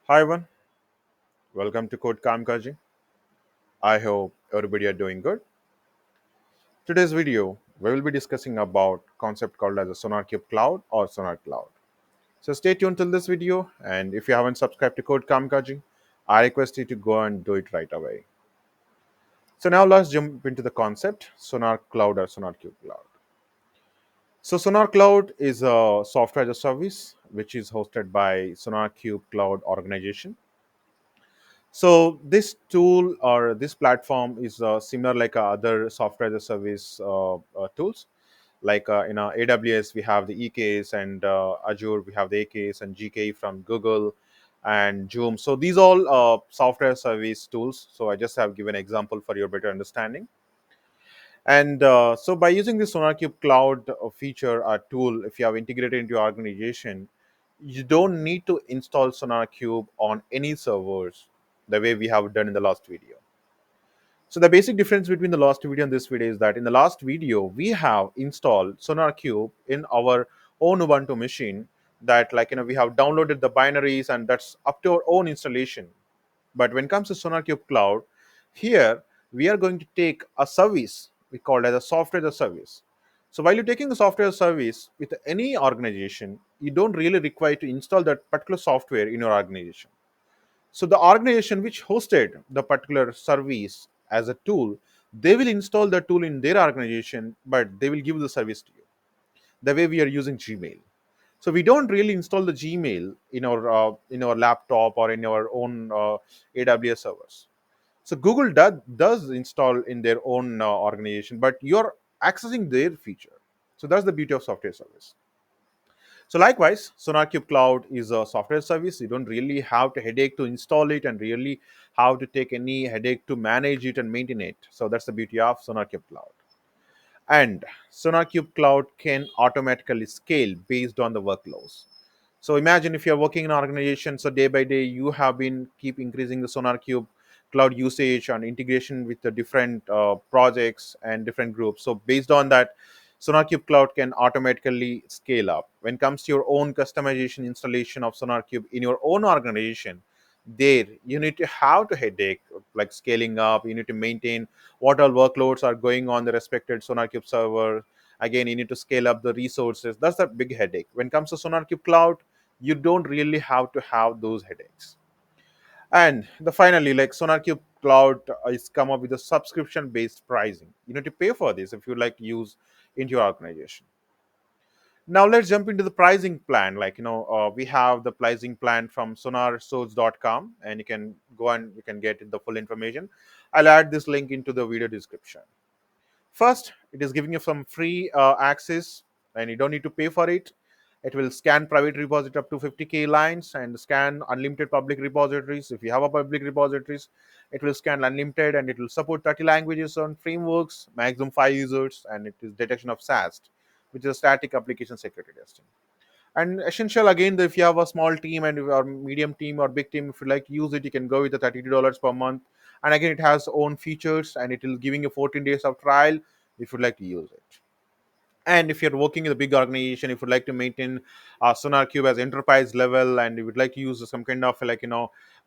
Hi everyone, welcome to Code Kamkaji. I hope everybody are doing good. Today's video, we will be discussing about concept called as a SonarQube Cloud or Sonar Cloud. So stay tuned till this video, and if you haven't subscribed to Code Kamkaji, I request you to go and do it right away. So now let's jump into the concept Sonar Cloud or SonarQube Cloud. So Sonar Cloud is a software as a service which is hosted by SonarQube Cloud organization. So this tool or this platform is similar like other software as a service tools. Like in AWS, we have the EKS, and Azure, we have the AKS and GK from Google and Zoom. So these all software service tools. So I just have given example for your better understanding. And so by using this SonarQube Cloud feature or tool, if you have integrated into your organization, you don't need to install SonarQube on any servers the way we have done in the last video. So the basic difference between the last video and this video is that in the last video, we have installed SonarQube in our own Ubuntu machine that we have downloaded the binaries and that's up to our own installation. But when it comes to SonarQube Cloud, here we are going to take a service we call it as a software as a service. So while you're taking the software as a service with any organization, you don't really require to install that particular software in your organization. So the organization which hosted the particular service as a tool, they will install the tool in their organization, but they will give the service to you. The way we are using Gmail. So we don't really install the Gmail in our laptop or in our own AWS servers. So Google does install in their own organization, but you're accessing their feature. So that's the beauty of software service. So likewise, SonarQube Cloud is a software service. You don't really have to headache to install it and really have to take any headache to manage it and maintain it. So that's the beauty of SonarQube Cloud. And SonarQube Cloud can automatically scale based on the workloads. So imagine if you're working in an organization, so day by day you have been keep increasing the SonarQube Cloud usage and integration with the different projects and different groups. So based on that, SonarQube Cloud can automatically scale up. When it comes to your own customization installation of SonarQube in your own organization, there you need to have to headache like scaling up. You need to maintain what all workloads are going on the respected SonarQube server. Again, you need to scale up the resources. That's a big headache. When it comes to SonarQube Cloud, you don't really have to have those headaches. And the finally, like SonarQube Cloud is come up with a subscription based pricing. You need to pay for this if you like to use into your organization. Now let's jump into the pricing plan. We have the pricing plan from sonarsource.com, and you can go and you can get the full information. I'll add this link into the video description. First, it is giving you some free access, and you don't need to pay for it. It will scan private repository up to 50K lines and scan unlimited public repositories. If you have a public repositories, it will scan unlimited, and it will support 30 languages on frameworks, maximum 5 users, and it is detection of SAST, which is a static application security testing. And essential again, if you have a small team and or medium team or big team, if you like to use it, you can go with the $32 per month. And again, it has own features, and it will giving you 14 days of trial if you'd like to use it. And if you're working in a big organization, if you'd like to maintain SonarQube as enterprise level, and you would like to use some kind of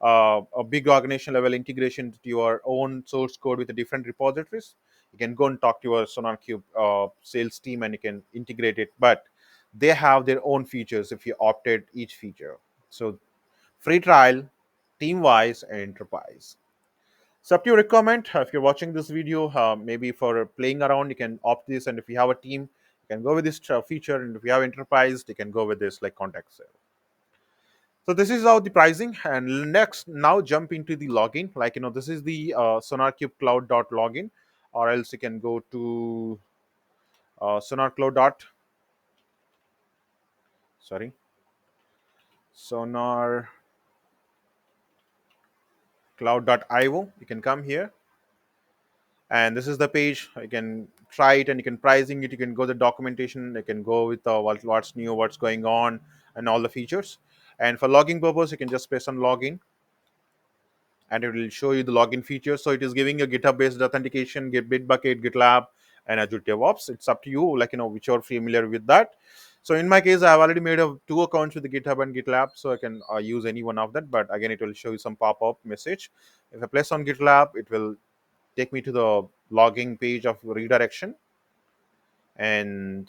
a big organization level integration to your own source code with the different repositories, you can go and talk to your SonarQube sales team and you can integrate it. But they have their own features if you opted each feature. So free trial, team wise, and enterprise. So up to your requirement. If you're watching this video, maybe for playing around, you can opt this. And if you have a team, you can go with this feature. And if you have enterprise, you can go with this like contact cell. So this is how the pricing. And next, now jump into the login. This is the SonarCube Cloud login, or else you can go to SonarCloud sorry, SonarCloud.io. You can come here, and this is the page. You can try it and you can pricing it. You can go the documentation. You can go with what's new, what's going on, and all the features. And for logging purpose, you can just press on login, and it will show you the login features. So it is giving you GitHub based authentication, Bitbucket, GitLab, and Azure DevOps. It's up to you, which you're familiar with that. So in my case, I've already made two accounts with the GitHub and GitLab, so I can use any one of that. But again, it will show you some pop-up message. If I place on GitLab, it will take me to the logging page of redirection, and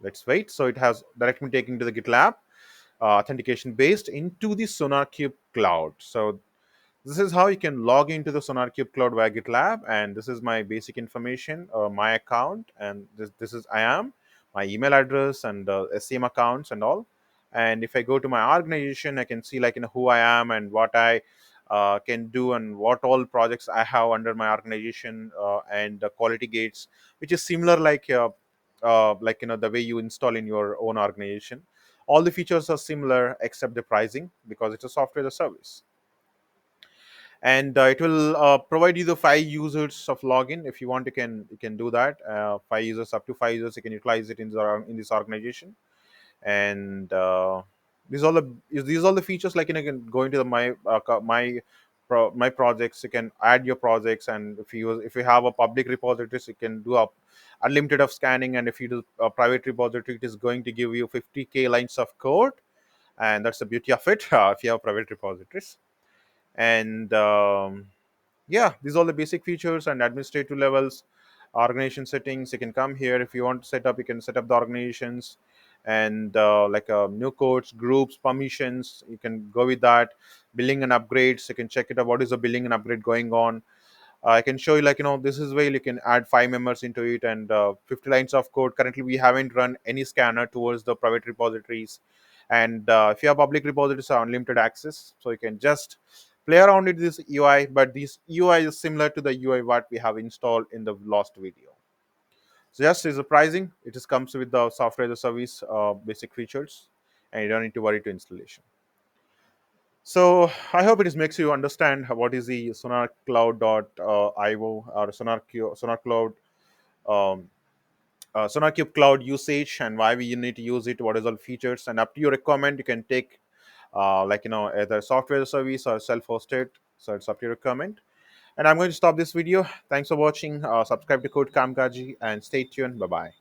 let's wait. So it has direct me taking to the GitLab authentication based into the SonarQube Cloud. So this is how you can log into the SonarQube Cloud via GitLab, and this is my basic information, my account, and this is I am my email address and SCM accounts and all. And if I go to my organization, I can see like who I am and what I can do and what all projects I have under my organization, and the quality gates, which is similar like the way you install in your own organization. All the features are similar except the pricing, because it's a software as a service. And it will provide you the 5 users of login. If you want, you can do that. 5 users, up to 5 users, you can utilize it in this organization. And these all the features, like you can go into the my projects. You can add your projects, and if you have a public repositories, you can do a unlimited of scanning. And if you do a private repository, it is going to give you 50k lines of code, and that's the beauty of it. If you have private repositories. And yeah, these are all the basic features and administrative levels. Organization settings, you can come here. If you want to set up, you can set up the organizations, and new codes, groups, permissions, you can go with that. Billing and upgrades, you can check it out, what is the billing and upgrade going on. I can show you, this is where you can add 5 members into it, and 50 lines of code. Currently we haven't run any scanner towards the private repositories. And if you have public repositories, are unlimited access, so you can just play around with this UI. But this UI is similar to the UI what we have installed in the last video. So just is the pricing, it just comes with the software as a service basic features, and you don't need to worry to installation. So I hope it is makes you understand what is the SonarCloud.io or SonarCloud, um, SonarCube Cloud usage, and why we need to use it, what is all features. And up to your requirement, you can take either software as a service or self-hosted. So it's up to your requirement. And I'm going to stop this video. Thanks for watching. Subscribe to Code Kamkaji and stay tuned. Bye bye.